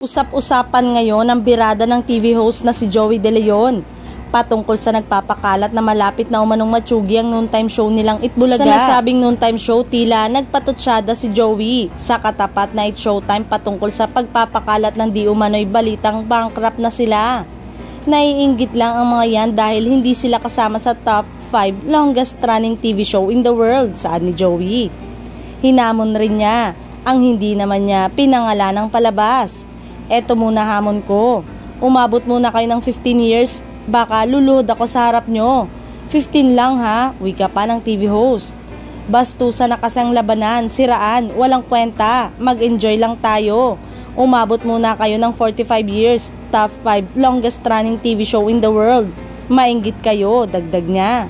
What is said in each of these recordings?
Usap-usapan ngayon ang birada ng TV host na si Joey De Leon patungkol sa nagpapakalat na malapit na umanong matsugi ang noontime show nilang Itbulaga. Sa nasabing noontime show, tila nagpatutsyada si Joey sa katapat na It Showtime patungkol sa pagpapakalat ng di umano'y balitang bankrupt na sila. Naiinggit lang ang mga yan dahil hindi sila kasama sa top 5 longest running TV show in the world, saan ni Joey. Hinamon rin niya ang hindi naman niya pinangalanang palabas. Eto muna hamon ko, umabot muna kayo ng 15 years, baka luluhod ako sa harap nyo. 15 lang ha, wika pa ng TV host. Bastusan na kasi ang labanan, siraan, walang kwenta, mag-enjoy lang tayo. Umabot muna kayo ng 45 years, top 5 longest running TV show in the world. Mainggit kayo, dagdag niya.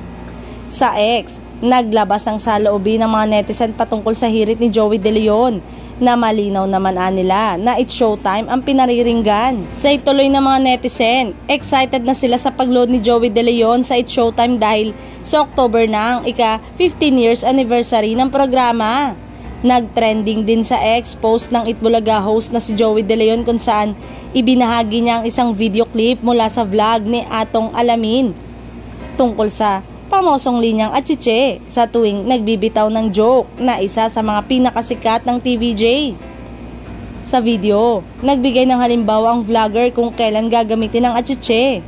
Sa X, naglabas ang saloobin ng mga netizen patungkol sa hirit ni Joey De Leon na malinaw naman nila na It's Showtime ang pinariringgan. Sa ituloy ng mga netizen, excited na sila sa pagload ni Joey De Leon sa It's Showtime dahil sa October na ang ika-15 years anniversary ng programa. Nag-trending din sa X post ng Itbulaga host na si Joey De Leon kung saan ibinahagi niya ang isang video clip mula sa vlog ni Atong Alamin tungkol sa pamosong linyang achiche sa tuwing nagbibitaw ng joke na isa sa mga pinakasikat ng TVJ. Sa video, nagbigay ng halimbawa ang vlogger kung kailan gagamitin ang achiche.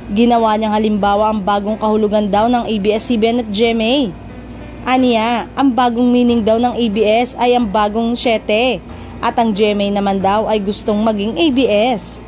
Ginawa niyang halimbawa ang bagong kahulugan daw ng ABS-CBN at GMA. Aniya, ang bagong meaning daw ng ABS ay ang bagong 7 at ang GMA naman daw ay gustong maging ABS.